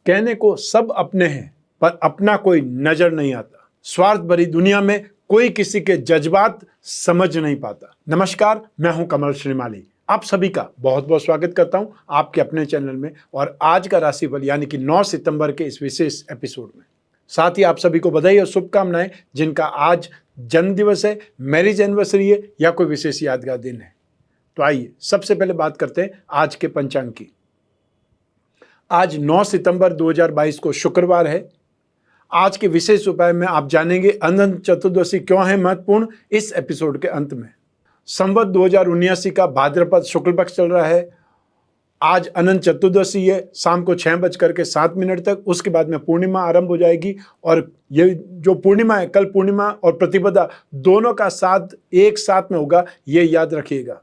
कहने को सब अपने हैं पर अपना कोई नजर नहीं आता। स्वार्थ भरी दुनिया में कोई किसी के जज्बात समझ नहीं पाता। नमस्कार, मैं हूं कमल श्रीमाली। आप सभी का बहुत बहुत स्वागत करता हूं आपके अपने चैनल में और आज का राशिफल यानी कि 9 सितंबर के इस विशेष एपिसोड में। साथ ही आप सभी को बधाई और शुभकामनाएं जिनका आज जन्म दिवस है, मैरिज एनिवर्सरी है या कोई विशेष यादगार दिन है। तो आइए सबसे पहले बात करते हैं आज के पंचांग की। आज 9 सितंबर 2022 को शुक्रवार है। आज के विशेष उपाय में आप जानेंगे अनंत चतुर्दशी क्यों है महत्वपूर्ण इस एपिसोड के अंत में। संवत 2079 का भाद्रपद शुक्ल पक्ष चल रहा है। आज अनंत चतुर्दशी है, शाम को 6:07 तक। उसके बाद में पूर्णिमा आरंभ हो जाएगी और ये जो पूर्णिमा है, कल पूर्णिमा और प्रतिपदा दोनों का साथ एक साथ में होगा, ये याद रखिएगा।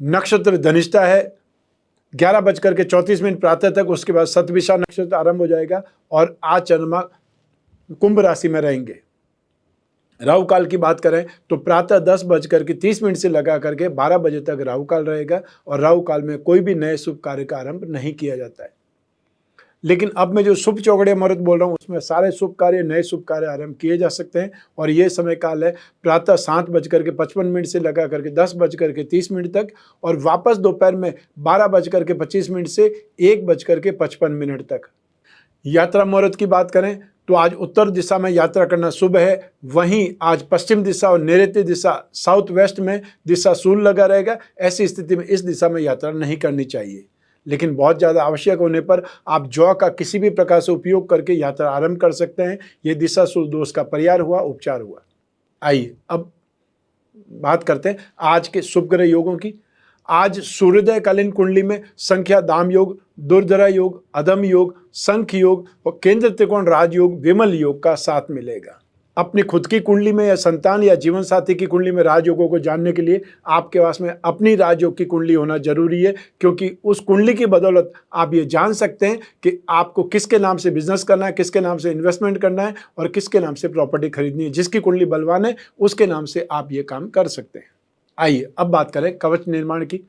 नक्षत्र धनिष्ठा है, 11:34 प्रातः तक। उसके बाद शतभिषा नक्षत्र आरंभ हो जाएगा और आज चंद्रमा कुंभ राशि में रहेंगे। राहु काल की बात करें तो प्रातः 10:30 से लगा करके 12 बजे तक राहु काल रहेगा और राहु काल में कोई भी नए शुभ कार्य का आरंभ नहीं किया जाता है। लेकिन अब मैं जो शुभ चौगड़े मुहूर्त बोल रहा हूँ उसमें सारे शुभ कार्य, नए शुभ कार्य आरंभ किए जा सकते हैं और ये समय काल है प्रातः 7:55 से लगा करके 10:30 तक और वापस दोपहर में 12:25 से 1:55 तक। यात्रा मुहूर्त की बात करें तो आज उत्तर दिशा में यात्रा करना शुभ है। वहीं आज पश्चिम दिशा और नैऋत्य दिशा साउथ वेस्ट में दिशा शूल लगा रहेगा। ऐसी स्थिति में इस दिशा में यात्रा नहीं करनी चाहिए, लेकिन बहुत ज़्यादा आवश्यक होने पर आप जौ का किसी भी प्रकार से उपयोग करके यात्रा आरंभ कर सकते हैं। ये दिशा शूल दोष का परिहार हुआ, उपचार हुआ। आइए अब बात करते हैं आज के शुभ ग्रह योगों की। आज सूर्योदय कालीन कुंडली में संख्या दाम योग, दुर्धरा योग, अधम योग, संख योग और केंद्र त्रिकोण राजयोग, विमल योग का साथ मिलेगा। अपनी खुद की कुंडली में या संतान या जीवन साथी की कुंडली में राजयोगों को जानने के लिए आपके पास में अपनी राजयोग की कुंडली होना जरूरी है, क्योंकि उस कुंडली की बदौलत आप ये जान सकते हैं कि आपको किसके नाम से बिजनेस करना है, किसके नाम से इन्वेस्टमेंट करना है और किसके नाम से प्रॉपर्टी खरीदनी है। जिसकी कुंडली बलवान है उसके नाम से आप ये काम कर सकते हैं। आइए अब बात करें कवच निर्माण की।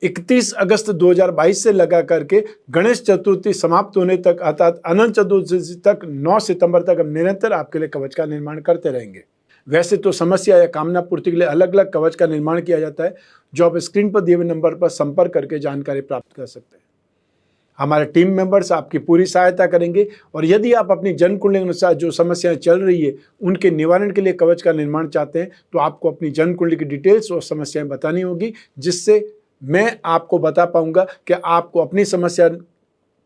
31 अगस्त 2022 से लगा करके गणेश चतुर्थी समाप्त होने तक अर्थात अनंत चतुर्दशी तक 9 सितंबर तक हम निरंतर आपके लिए कवच का निर्माण करते रहेंगे। वैसे तो समस्या या कामना पूर्ति के लिए अलग अलग कवच का निर्माण किया जाता है, जो आप स्क्रीन पर दिए हुए नंबर पर संपर्क करके जानकारी प्राप्त कर सकते हैं। हमारे टीम मेंबर्स आपकी पूरी सहायता करेंगे और यदि आप अपनी जन्म कुंडली के अनुसार जो समस्याएं चल रही है उनके निवारण के लिए कवच का निर्माण चाहते हैं तो आपको अपनी जन्म कुंडली की डिटेल्स और समस्याएं बतानी होगी, जिससे मैं आपको बता पाऊंगा कि आपको अपनी समस्या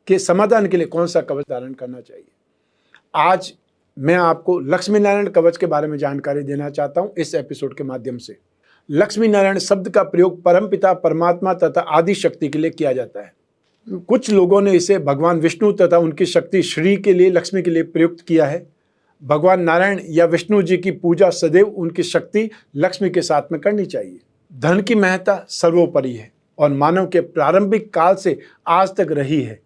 के समाधान के लिए कौन सा कवच धारण करना चाहिए। आज मैं आपको लक्ष्मी नारायण कवच के बारे में जानकारी देना चाहता हूं इस एपिसोड के माध्यम से। लक्ष्मी नारायण शब्द का प्रयोग परमपिता परमात्मा तथा आदि शक्ति के लिए किया जाता है। कुछ लोगों ने इसे भगवान विष्णु तथा उनकी शक्ति श्री के लिए, लक्ष्मी के लिए प्रयुक्त किया है। भगवान नारायण या विष्णु जी की पूजा सदैव उनकी शक्ति लक्ष्मी के साथ में करनी चाहिए। धन की महत्ता सर्वोपरि है और मानव के प्रारंभिक काल से आज तक रही है।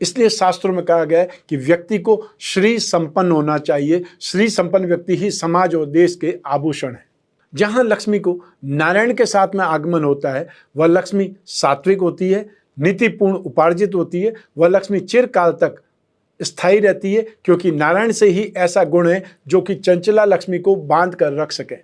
इसलिए शास्त्रों में कहा गया है कि व्यक्ति को श्री संपन्न होना चाहिए। श्री संपन्न व्यक्ति ही समाज और देश के आभूषण है। जहां लक्ष्मी को नारायण के साथ में आगमन होता है वह लक्ष्मी सात्विक होती है, नीतिपूर्ण उपार्जित होती है। वह लक्ष्मी चिरकाल तक स्थायी रहती है, क्योंकि नारायण से ही ऐसा गुण है जो कि चंचला लक्ष्मी को बांध कर रख सके।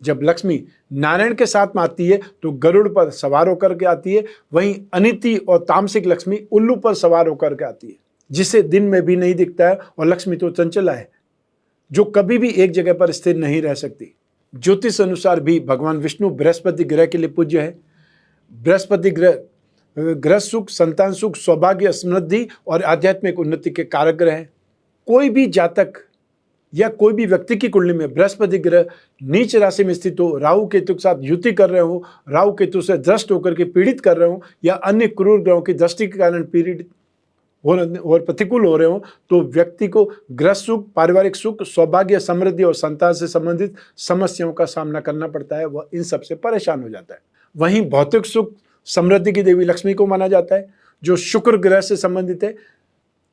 जब लक्ष्मी नारायण के साथ में आती है तो गरुड़ पर सवार होकर के आती है, वहीं अनिति और तामसिक लक्ष्मी उल्लू पर सवार होकर के आती है, जिसे दिन में भी नहीं दिखता है। और लक्ष्मी तो चंचला है जो कभी भी एक जगह पर स्थिर नहीं रह सकती। ज्योतिष अनुसार भी भगवान विष्णु बृहस्पति ग्रह के लिए पूज्य है। बृहस्पति ग्रह सुख, संतान सुख, सौभाग्य, समृद्धि और आध्यात्मिक उन्नति के कारक ग्रह है। कोई भी जातक या कोई भी व्यक्ति की कुंडली में बृहस्पति ग्रह नीच राशि में स्थित हो, राहु केतु के साथ युति कर रहे हो, राहु केतु से दृष्ट होकर के पीड़ित कर रहे हो या अन्य क्रूर ग्रहों की दृष्टि के कारण पीड़ित और प्रतिकूल हो रहे हो, तो व्यक्ति को ग्रह सुख, पारिवारिक सुख, सौभाग्य, समृद्धि और संतान से संबंधित समस्याओं का सामना करना पड़ता है। वह इन सबसे परेशान हो जाता है। वहीं भौतिक सुख, समृद्धि की देवी लक्ष्मी को माना जाता है, जो शुक्र ग्रह से संबंधित है।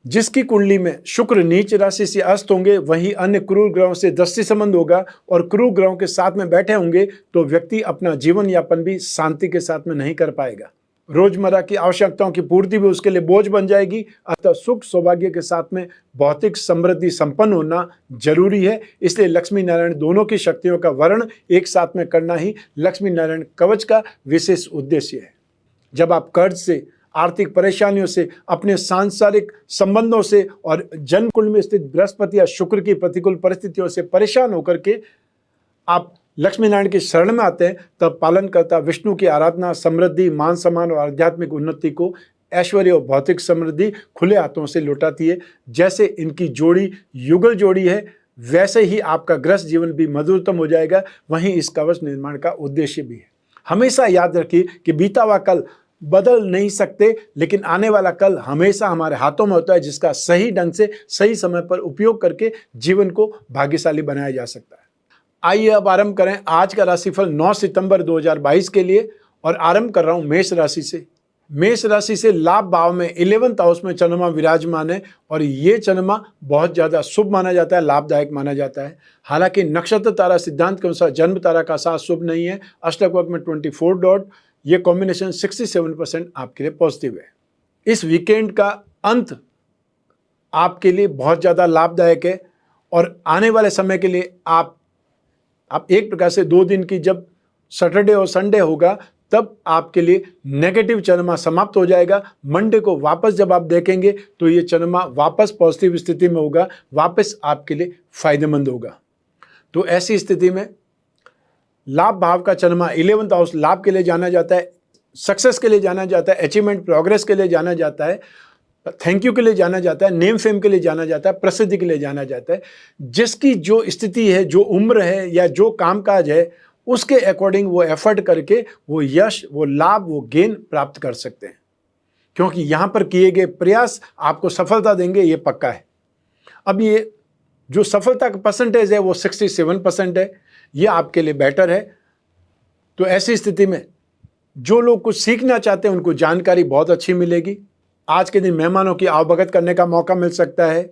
जिसकी कुंडली में शुक्र नीच राशि से अस्त होंगे, वहीं अन्य क्रूर ग्रहों से दृष्टि संबंध होगा और क्रूर ग्रहों के साथ में बैठे होंगे तो व्यक्ति अपना जीवन यापन भी शांति के साथ में नहीं कर पाएगा। रोजमर्रा की आवश्यकताओं की पूर्ति भी उसके लिए बोझ बन जाएगी। अतः सुख सौभाग्य के साथ में भौतिक समृद्धि संपन्न होना जरूरी है। इसलिए लक्ष्मी नारायण दोनों की शक्तियों का वर्ण एक साथ में करना ही लक्ष्मी नारायण कवच का विशेष उद्देश्य है। जब आप कर्ज से, आर्थिक परेशानियों से, अपने सांसारिक संबंधों से और जन्म कुंड में स्थित बृहस्पति या शुक्र की प्रतिकूल परिस्थितियों से परेशान होकर के आप लक्ष्मी नारायण की शरण में आते हैं, तब पालनकर्ता विष्णु की आराधना समृद्धि, मान सम्मान और आध्यात्मिक उन्नति को, ऐश्वर्य और भौतिक समृद्धि खुले हाथों से लौटाती है। जैसे इनकी जोड़ी युगल जोड़ी है, वैसे ही आपका गृहस्थ जीवन भी मधुरतम हो जाएगा। वहीं इस कवच निर्माण का उद्देश्य भी है। हमेशा याद रखिए कि बीता हुआ कल बदल नहीं सकते, लेकिन आने वाला कल हमेशा हमारे हाथों में होता है, जिसका सही ढंग से सही समय पर उपयोग करके जीवन को भाग्यशाली बनाया जा सकता है। आइए अब आरंभ करें आज का राशिफल 9 सितंबर 2022 के लिए, और आरंभ कर रहा हूं मेष राशि से। मेष राशि से लाभ भाव में 11th हाउस में चंद्रमा विराजमान है, और ये चंद्रमा बहुत ज्यादा शुभ माना जाता है, लाभदायक माना जाता है। हालांकि नक्षत्र तारा सिद्धांत के अनुसार जन्म तारा का साथ शुभ नहीं है। अष्टक वर्ग में 24 डॉट, ये कॉम्बिनेशन 67% आपके लिए पॉजिटिव है। इस वीकेंड का अंत आपके लिए बहुत ज्यादा लाभदायक है, और आने वाले समय के लिए आप एक प्रकार से 2 दिन की, जब सैटरडे और संडे होगा तब आपके लिए नेगेटिव चंद्रमा समाप्त हो जाएगा। मंडे को वापस जब आप देखेंगे तो ये चंद्रमा वापस पॉजिटिव स्थिति में होगा, वापस आपके लिए फायदेमंद होगा। तो ऐसी स्थिति में लाभ भाव का चंद्रमा 11th हाउस लाभ के लिए जाना जाता है, सक्सेस के लिए जाना जाता है, अचीवमेंट प्रोग्रेस के लिए जाना जाता है, थैंक यू के लिए जाना जाता है, नेम फेम के लिए जाना जाता है, प्रसिद्धि के लिए जाना जाता है। जिसकी जो स्थिति है, जो उम्र है या जो कामकाज है, उसके अकॉर्डिंग वो एफर्ट करके वो यश, वो लाभ, वो गेन प्राप्त कर सकते हैं, क्योंकि यहां पर किए गए प्रयास आपको सफलता देंगे, ये पक्का है। अब ये जो सफलता का परसेंटेज है वो 67% है, ये आपके लिए बेटर है। तो ऐसी स्थिति में जो लोग कुछ सीखना चाहते हैं उनको जानकारी बहुत अच्छी मिलेगी। आज के दिन मेहमानों की आवभगत करने का मौका मिल सकता है,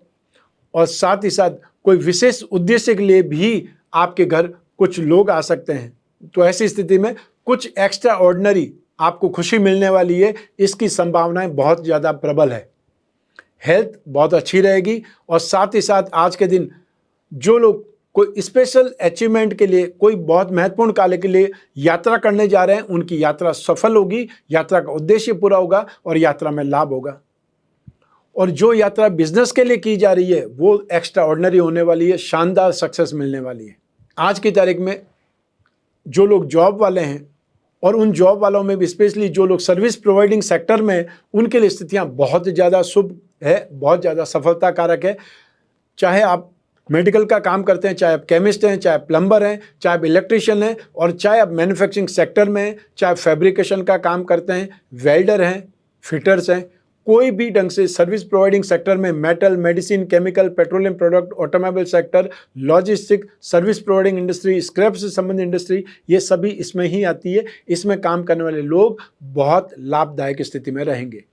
और साथ ही साथ कोई विशेष उद्देश्य के लिए भी आपके घर कुछ लोग आ सकते हैं। तो ऐसी स्थिति में कुछ एक्स्ट्रा ऑर्डिनरी आपको खुशी मिलने वाली है, इसकी संभावनाएं बहुत ज़्यादा प्रबल है। हेल्थ बहुत अच्छी रहेगी, और साथ ही साथ आज के दिन जो लोग कोई स्पेशल अचीवमेंट के लिए, कोई बहुत महत्वपूर्ण कार्य के लिए यात्रा करने जा रहे हैं, उनकी यात्रा सफल होगी, यात्रा का उद्देश्य पूरा होगा और यात्रा में लाभ होगा। और जो यात्रा बिजनेस के लिए की जा रही है वो एक्स्ट्रा ऑर्डिनरी होने वाली है, शानदार सक्सेस मिलने वाली है। आज की तारीख में जो लोग जॉब वाले हैं, और उन जॉब वालों में भी स्पेशली जो लोग सर्विस प्रोवाइडिंग सेक्टर में, उनके लिए स्थितियाँ बहुत ज़्यादा शुभ है, बहुत ज़्यादा सफलता कारक है। चाहे आप मेडिकल का काम करते हैं, चाहे आप केमिस्ट हैं, चाहे प्लम्बर हैं, चाहे आप इलेक्ट्रिशियन हैं, और चाहे आप मैन्युफैक्चरिंग सेक्टर में हैं, चाहे फैब्रिकेशन का काम करते हैं, वेल्डर हैं, फिटर्स हैं, कोई भी ढंग से सर्विस प्रोवाइडिंग सेक्टर में, metal, medicine, chemical, petroleum product, automobile sector, logistic, service providing industry, scrap से संबंधित इंडस्ट्री, ये सभी इसमें ही आती है। इसमें काम करने वाले लोग बहुत लाभदायक स्थिति में रहेंगे।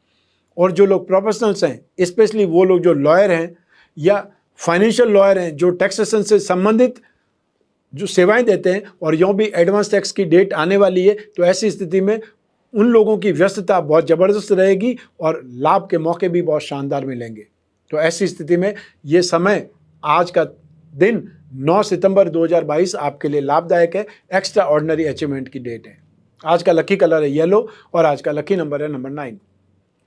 और जो लोग प्रोफेशनल्स हैं, स्पेशली वो लोग जो लॉयर हैं या फाइनेंशियल लॉयर हैं, जो टैक्सेशन से संबंधित जो सेवाएं देते हैं, और यूँ भी एडवांस टैक्स की डेट आने वाली है, तो ऐसी स्थिति में उन लोगों की व्यस्तता बहुत ज़बरदस्त रहेगी और लाभ के मौके भी बहुत शानदार मिलेंगे। तो ऐसी स्थिति में ये समय, आज का दिन 9 सितंबर 2022 आपके लिए लाभदायक है, एक्स्ट्रा ऑर्डिनरी अचीवमेंट की डेट है। आज का लकी कलर है येलो, और आज का लकी नंबर है नंबर 9।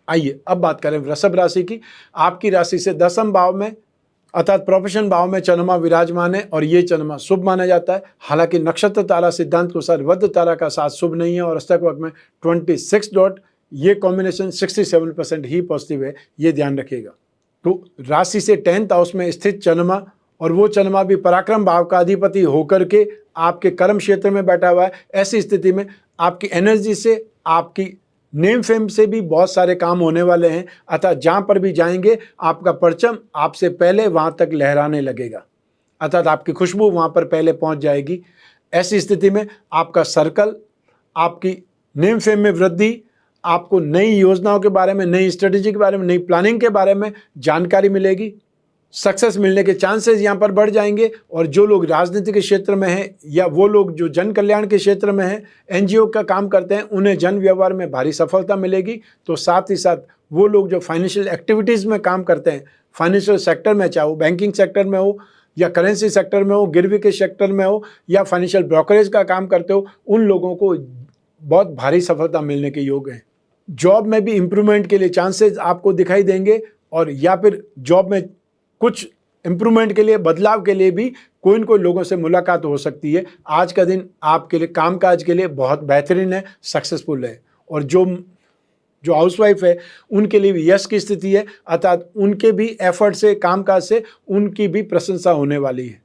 आइए अब बात करें वृषभ राशि की। आपकी राशि से 10वें भाव में अर्थात प्रोफेशन भाव में चंद्रमा विराजमान है, और ये चंद्रमा शुभ माना जाता है। हालांकि नक्षत्र तारा सिद्धांत के अनुसार वध तारा का साथ शुभ नहीं है, और अष्टक वर्ग में 26 डॉट, ये कॉम्बिनेशन 67% ही पॉजिटिव है, ये ध्यान रखिएगा। तो राशि से 10th हाउस में स्थित चंद्रमा, और वो चंद्रमा भी पराक्रम भाव का अधिपति होकर के आपके कर्म क्षेत्र में बैठा हुआ है। ऐसी स्थिति में आपकी एनर्जी से, आपकी नेम फेम से भी बहुत सारे काम होने वाले हैं। अतः जहाँ पर भी जाएंगे आपका परचम आपसे पहले वहाँ तक लहराने लगेगा, अर्थात आपकी खुशबू वहाँ पर पहले पहुँच जाएगी। ऐसी स्थिति में आपका सर्कल, आपकी नेम फेम में वृद्धि, आपको नई योजनाओं के बारे में, नई स्ट्रेटेजी के बारे में, नई प्लानिंग के बारे में जानकारी मिलेगी। सक्सेस मिलने के चांसेस यहाँ पर बढ़ जाएंगे। और जो लोग राजनीति के क्षेत्र में हैं या वो लोग जो जन कल्याण के क्षेत्र में हैं, एनजीओ का काम करते हैं, उन्हें जन व्यवहार में भारी सफलता मिलेगी। तो साथ ही साथ वो लोग जो फाइनेंशियल एक्टिविटीज़ में काम करते हैं, फाइनेंशियल सेक्टर में, चाहे वो बैंकिंग सेक्टर में हो या करेंसी सेक्टर में हो, गिरवी के सेक्टर में हो या फाइनेंशियल ब्रोकरेज का काम करते हो, उन लोगों को बहुत भारी सफलता मिलने के योग हैं। जॉब में भी इम्प्रूवमेंट के लिए चांसेस आपको दिखाई देंगे, और या फिर जॉब में कुछ इम्प्रूवमेंट के लिए, बदलाव के लिए भी कोई न कोई लोगों से मुलाकात हो सकती है। आज का दिन आपके लिए कामकाज के लिए बहुत बेहतरीन है, सक्सेसफुल है। और जो हाउसवाइफ है उनके लिए भी यश की स्थिति है, अर्थात उनके भी एफर्ट से, कामकाज से उनकी भी प्रशंसा होने वाली है।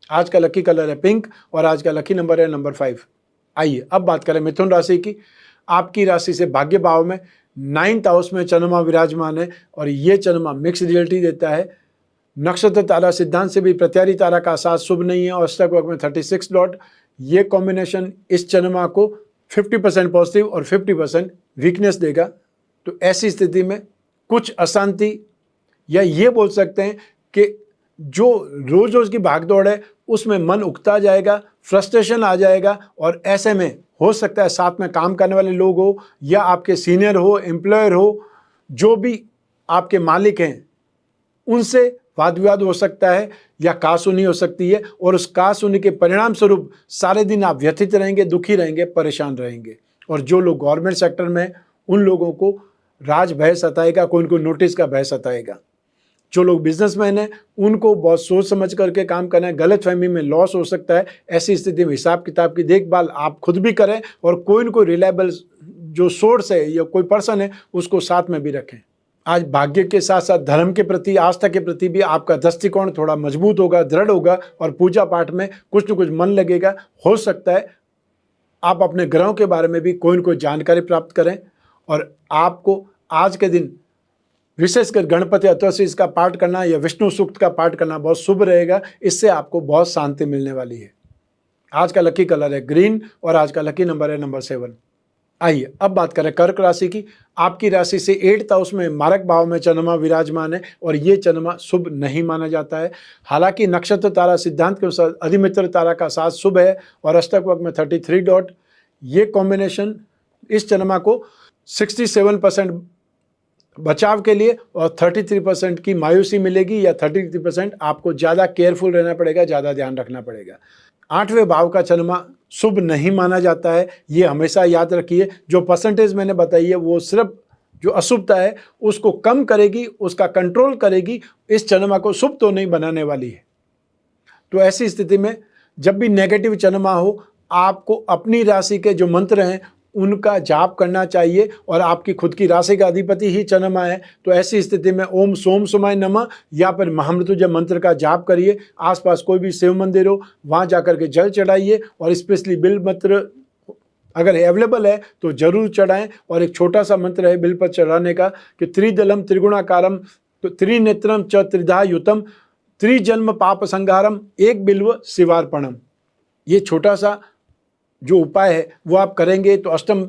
आज का लकी कलर है पिंक और आज का लकी नंबर है नंबर 5। आइए अब बात करें मिथुन राशि की। आपकी राशि से भाग्य भाव में 9th हाउस में चंद्रमा विराजमान है और ये चंद्रमा मिक्स रिजल्ट ही देता है। नक्षत्र तारा सिद्धांत से भी प्रत्यारी तारा का साथ शुभ नहीं है और अष्टक वर्ग में 36 डॉट, ये कॉम्बिनेशन इस चंद्रमा को 50% पॉजिटिव और 50% वीकनेस देगा। तो ऐसी स्थिति में कुछ अशांति, या ये बोल सकते हैं कि जो रोज रोज की भागदौड़ है उसमें मन उकता जाएगा, फ्रस्ट्रेशन आ जाएगा। और ऐसे में हो सकता है साथ में काम करने वाले लोग हो या आपके सीनियर हो, एम्प्लॉयर हो, जो भी आपके मालिक हैं, उनसे वाद विवाद हो सकता है या कहासुनी हो सकती है। और उस कहासुनी के परिणाम स्वरूप सारे दिन आप व्यथित रहेंगे, दुखी रहेंगे, परेशान रहेंगे। और जो लोग गवर्नमेंट सेक्टर में, उन लोगों को राज भय सताएगा, कोई उनको नोटिस का भय सताएगा। जो लोग बिजनेसमैन हैं उनको बहुत सोच समझ करके काम करना है, गलतफहमी में लॉस हो सकता है। ऐसी स्थिति में हिसाब किताब की देखभाल आप खुद भी करें और कोई न कोई रिलायबल जो सोर्स है या कोई पर्सन है उसको साथ में भी रखें। आज भाग्य के साथ साथ धर्म के प्रति, आस्था के प्रति भी आपका दृष्टिकोण थोड़ा मजबूत होगा, दृढ़ होगा और पूजा पाठ में कुछ न कुछ मन लगेगा। हो सकता है आप अपने ग्रहों के बारे में भी कोई न कोई जानकारी प्राप्त करें। और आपको आज के दिन विशेषकर गणपति अष्टोत्तर का पाठ करना या विष्णु सूक्त का पाठ करना बहुत शुभ रहेगा। इससे आपको बहुत शांति मिलने वाली है। आज का लकी कलर है ग्रीन और आज का लकी नंबर है नंबर 7। आइए अब बात करें कर्क राशि की। आपकी राशि से 8th हाउस में मारक भाव में चंद्रमा विराजमान है और ये चंद्रमा शुभ नहीं माना जाता है। हालांकि नक्षत्र तारा सिद्धांत के अनुसार अधिमित्र तारा का साथ शुभ है और अष्टक वर्ग में 33 डॉट, ये कॉम्बिनेशन इस चंद्रमा को 67% बचाव के लिए और 33% की मायूसी मिलेगी, या 33% आपको ज़्यादा केयरफुल रहना पड़ेगा, ज़्यादा ध्यान रखना पड़ेगा। 8वें भाव का चंद्रमा शुभ नहीं माना जाता है, ये हमेशा याद रखिए। जो परसेंटेज मैंने बताई है वो सिर्फ जो अशुभता है उसको कम करेगी, उसका कंट्रोल करेगी, इस चंद्रमा को शुभ तो नहीं बनाने वाली है। तो ऐसी स्थिति में जब भी नेगेटिव चंद्रमा हो, आपको अपनी राशि के जो मंत्र हैं उनका जाप करना चाहिए। और आपकी खुद की राशि का अधिपति ही चंद्रमा है, तो ऐसी स्थिति में ओम सोम सोमाय नमः या फिर महामृत्युंजय मंत्र का जाप करिए। आसपास कोई भी शिव मंदिर हो वहाँ जाकर के जल चढ़ाइए और स्पेशली बिल मंत्र अगर अवेलेबल है तो जरूर चढ़ाएं। और एक छोटा सा मंत्र है बिल पर चढ़ाने का कि त्रिदलम त्रिगुणाकारम तो त्रिनेत्रम च त्रिधा युतम त्रिजन्म पाप संहारम एक बिल्व शिवार्पणम। ये छोटा सा जो उपाय है वो आप करेंगे तो अष्टम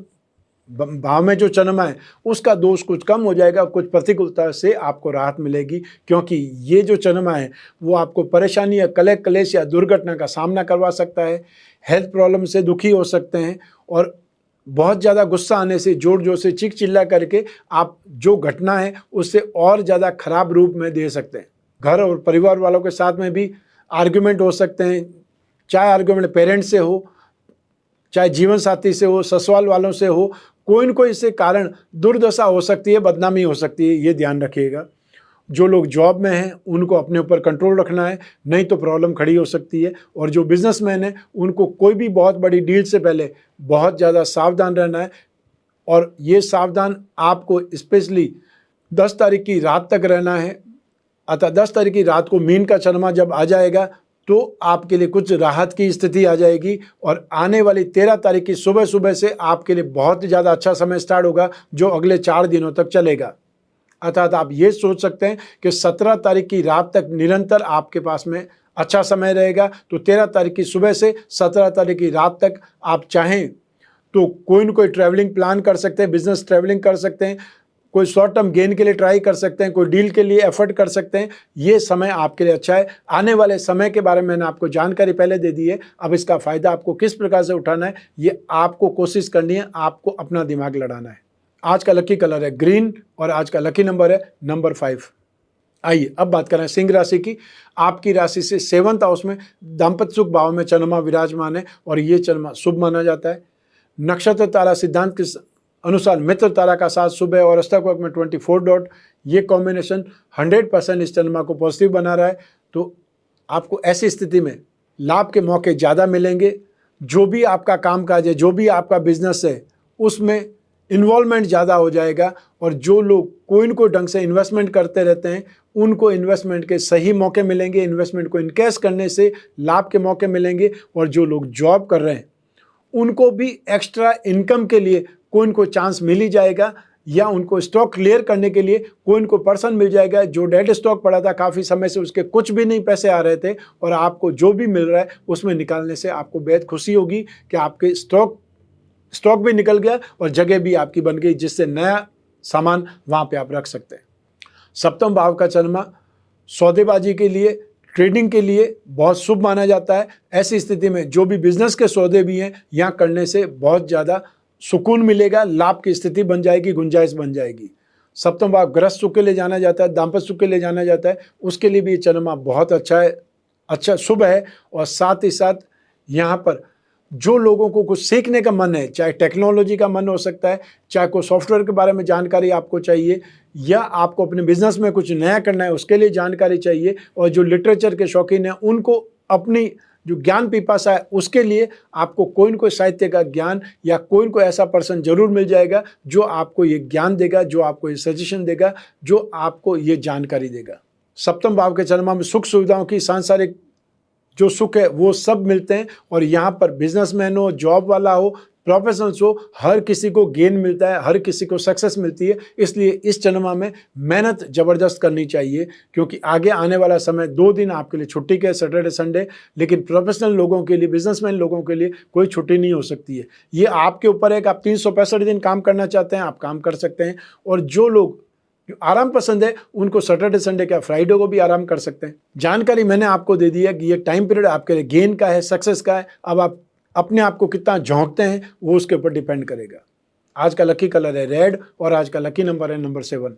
भाव में जो चंद्रमा है उसका दोष कुछ कम हो जाएगा, कुछ प्रतिकूलता से आपको राहत मिलेगी। क्योंकि ये जो चंद्रमा है वो आपको परेशानी या कलह क्लेश या दुर्घटना का सामना करवा सकता है, हेल्थ प्रॉब्लम से दुखी हो सकते हैं और बहुत ज़्यादा गुस्सा आने से, जोर जोर से चीख चिल्ला करके आप जो घटना है उससे और ज़्यादा खराब रूप में दे सकते हैं। घर और परिवार वालों के साथ में भी आर्ग्यूमेंट हो सकते हैं, चाहे आर्ग्यूमेंट पेरेंट्स से हो, चाहे जीवन साथी से हो, ससुराल वालों से हो, कोई न कोई इससे कारण दुर्दशा हो सकती है, बदनामी हो सकती है, ये ध्यान रखिएगा। जो लोग जॉब में हैं उनको अपने ऊपर कंट्रोल रखना है, नहीं तो प्रॉब्लम खड़ी हो सकती है। और जो बिजनेसमैन हैं उनको कोई भी बहुत बड़ी डील से पहले बहुत ज़्यादा सावधान रहना है। और ये सावधान आपको स्पेशली 10 तारीख की रात तक रहना है। अतः 10 तारीख की रात को मीन का चंद्रमा जब आ जाएगा तो आपके लिए कुछ राहत की स्थिति आ जाएगी और आने वाली 13 तारीख की सुबह सुबह से आपके लिए बहुत ही ज़्यादा अच्छा समय स्टार्ट होगा जो अगले 4 दिनों तक चलेगा। अर्थात आप ये सोच सकते हैं कि 17 तारीख की रात तक निरंतर आपके पास में अच्छा समय रहेगा। तो 13 तारीख की सुबह से 17 तारीख की रात तक आप चाहें तो कोई न कोई ट्रैवलिंग प्लान कर सकते हैं, बिजनेस ट्रैवलिंग कर सकते हैं, कोई शॉर्ट टर्म गेन के लिए ट्राई कर सकते हैं, कोई डील के लिए एफर्ट कर सकते हैं। ये समय आपके लिए अच्छा है। आने वाले समय के बारे में मैंने आपको जानकारी पहले दे दी है। अब इसका फ़ायदा आपको किस प्रकार से उठाना है, ये आपको कोशिश करनी है, आपको अपना दिमाग लड़ाना है। आज का लकी कलर है ग्रीन और आज का लकी नंबर है नंबर 5। आइए अब बात करें सिंह राशि की। आपकी राशि से 7th हाउस में दाम्पत्य सुख भाव में चंद्रमा विराजमान है और ये चंद्रमा शुभ माना जाता है। नक्षत्र तारा सिद्धांत के अनुसार मित्र तारा का साथ शुभ है और अष्टक वर्ग में 24 डॉट। ये कॉम्बिनेशन 100% इस चंद्रमा को पॉजिटिव बना रहा है। तो आपको ऐसी स्थिति में लाभ के मौके ज़्यादा मिलेंगे। जो भी आपका कामकाज है, जो भी आपका बिजनेस है, उसमें इन्वॉल्वमेंट ज़्यादा हो जाएगा। और जो लोग कोई न कोई ढंग से इन्वेस्टमेंट करते रहते हैं, उनको इन्वेस्टमेंट के सही मौके मिलेंगे। इन्वेस्टमेंट को इनकैश करने से लाभ के मौके मिलेंगे। और जो लोग जॉब कर रहे हैं, उनको भी एक्स्ट्रा इनकम के लिए कोई न कोई चांस मिल ही जाएगा, या उनको स्टॉक क्लियर करने के लिए कोई न कोई पर्सन मिल जाएगा जो डेड स्टॉक पड़ा था काफ़ी समय से, उसके कुछ भी नहीं पैसे आ रहे थे, और आपको जो भी मिल रहा है उसमें निकालने से आपको बेहद खुशी होगी कि आपके स्टॉक भी निकल गया और जगह भी आपकी बन गई, जिससे नया सामान वहाँ पे आप रख सकते हैं। सप्तम भाव का चंद्रमा सौदेबाजी के लिए, ट्रेडिंग के लिए बहुत शुभ माना जाता है। ऐसी स्थिति में जो भी बिजनेस के सौदे भी हैं, यहाँ करने से बहुत ज़्यादा सुकून मिलेगा, लाभ की स्थिति बन जाएगी, गुंजाइश बन जाएगी। सप्तम भाव गृहस्थ सुख के लिए जाना जाता है, दाम्पत्य सुख के लिए जाना जाता है, उसके लिए भी ये चंद्रमा बहुत अच्छा है, अच्छा शुभ है। और साथ ही साथ यहाँ पर जो लोगों को कुछ सीखने का मन है, चाहे टेक्नोलॉजी का मन हो सकता है, चाहे कोई सॉफ्टवेयर के बारे में जानकारी आपको चाहिए, या आपको अपने बिजनेस में कुछ नया करना है उसके लिए जानकारी चाहिए, और जो लिटरेचर के शौकीन हैं उनको अपनी जो ज्ञान पिपासा है उसके लिए आपको कोई न कोई साहित्य का ज्ञान या कोई न कोई ऐसा पर्सन जरूर मिल जाएगा जो आपको ये ज्ञान देगा, जो आपको ये सजेशन देगा, जो आपको ये जानकारी देगा। सप्तम भाव के चंद्रमा में सुख सुविधाओं की सांसारिक जो सुख है वो सब मिलते हैं। और यहाँ पर बिजनेसमैन हो, जॉब वाला हो, प्रोफेशनल्स हो, हर किसी को गेन मिलता है, हर किसी को सक्सेस मिलती है। इसलिए इस चंद्रमा में मेहनत ज़बरदस्त करनी चाहिए, क्योंकि आगे आने वाला समय 2 दिन आपके लिए छुट्टी का है, सैटरडे संडे। लेकिन प्रोफेशनल लोगों के लिए, बिजनेसमैन लोगों के लिए कोई छुट्टी नहीं हो सकती है। ये आपके ऊपर है कि आप 365 दिन काम करना चाहते हैं, आप काम कर सकते हैं। और जो लोग आराम पसंद है उनको सैटरडे संडे क्या फ्राइडे को भी आराम कर सकते हैं। जानकारी मैंने आपको दे दी है कि ये टाइम पीरियड आपके लिए गेन का है, सक्सेस का है। अब आप अपने आप को कितना झोंकते हैं वो उसके ऊपर डिपेंड करेगा। आज का लकी कलर है रेड और आज का लकी नंबर है नंबर 7।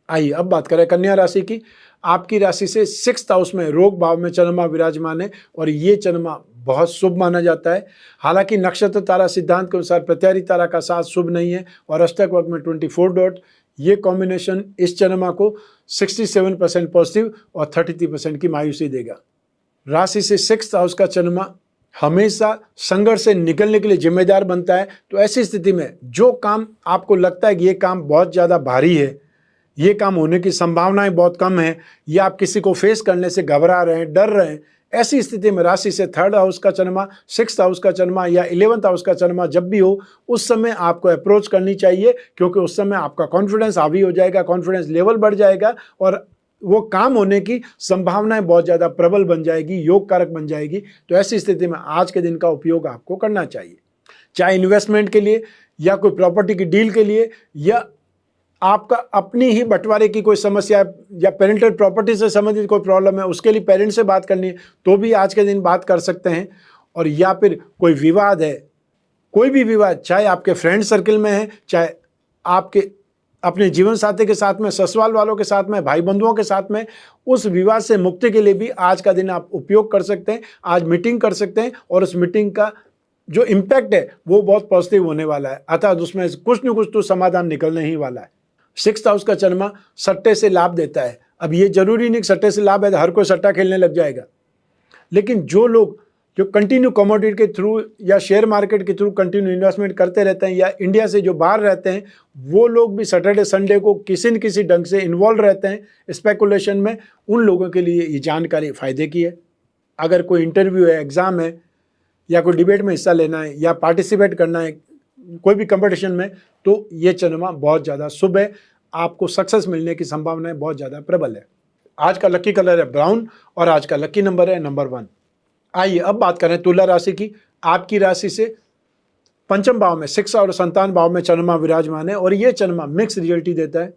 आइए अब बात करें कन्या राशि की। आपकी राशि से 6th हाउस में रोग भाव में चंद्रमा विराजमान है और ये चंद्रमा बहुत शुभ माना जाता है। हालांकि नक्षत्र तारा सिद्धांत के अनुसार प्रत्यारी तारा का साथ शुभ नहीं है और अष्टक वर्ग में 24 डॉट। ये कॉम्बिनेशन इस चंद्रमा को 67% पॉजिटिव और 33% की मायूसी देगा। राशि से 6th हाउस का चंद्रमा हमेशा संघर्ष से निकलने के लिए जिम्मेदार बनता है। तो ऐसी स्थिति में जो काम आपको लगता है कि ये काम बहुत ज़्यादा भारी है, ये काम होने की संभावनाएं बहुत कम है, या आप किसी को फेस करने से घबरा रहे हैं, डर रहे हैं, ऐसी स्थिति में राशि से 3rd हाउस का चंद्रमा, 6th हाउस का चंद्रमा या 11th हाउस का चंद्रमा जब भी हो, उस समय आपको अप्रोच करनी चाहिए, क्योंकि उस समय आपका कॉन्फिडेंस हावी हो जाएगा, कॉन्फिडेंस लेवल बढ़ जाएगा और वो काम होने की संभावनाएं बहुत ज़्यादा प्रबल बन जाएगी, योग कारक बन जाएगी। तो ऐसी स्थिति में आज के दिन का उपयोग आपको करना चाहिए, चाहे इन्वेस्टमेंट के लिए या कोई प्रॉपर्टी की डील के लिए, या आपका अपनी ही बंटवारे की कोई समस्या है, या पेरेंटल प्रॉपर्टी से संबंधित कोई प्रॉब्लम है, उसके लिए पेरेंट्स से बात करनी है तो भी आज के दिन बात कर सकते हैं। और या फिर कोई विवाद है, कोई भी विवाद, चाहे आपके फ्रेंड सर्कल में है, चाहे आपके अपने जीवन साथी के साथ में, ससुराल वालों के साथ में, भाई बंधुओं के साथ में, उस विवाद से मुक्ति के लिए भी आज का दिन आप उपयोग कर सकते हैं। आज मीटिंग कर सकते हैं और उस मीटिंग का जो इम्पैक्ट है वो बहुत पॉजिटिव होने वाला है, अर्थात उसमें कुछ न कुछ तो समाधान निकलने ही वाला है। 6th हाउस का चंद्रमा सट्टे से लाभ देता है। अब ये जरूरी नहीं कि सट्टे से लाभ है तो हर कोई सट्टा खेलने लग जाएगा, लेकिन जो लोग जो कंटिन्यू कमोडिटी के थ्रू या शेयर मार्केट के थ्रू कंटिन्यू इन्वेस्टमेंट करते रहते हैं, या इंडिया से जो बाहर रहते हैं, वो लोग भी सैटरडे संडे को किसी न किसी ढंग से इन्वॉल्व रहते हैं स्पेकुलेशन में। उन लोगों के लिए ये जानकारी फ़ायदे की है। अगर कोई इंटरव्यू है, एग्ज़ाम है, या कोई डिबेट में हिस्सा लेना है या पार्टिसिपेट करना है कोई भी कंपटीशन में, तो ये चंद्रमा बहुत ज़्यादा शुभ है, आपको सक्सेस मिलने की संभावनाएं बहुत ज़्यादा प्रबल है। आज का लकी कलर है ब्राउन और आज का लकी नंबर है नंबर 1। आइए अब बात करें तुला राशि की। आपकी राशि से पंचम भाव में 6 और संतान भाव में चंद्रमा विराजमान है और ये चंद्रमा मिक्स रिजल्ट ही देता है।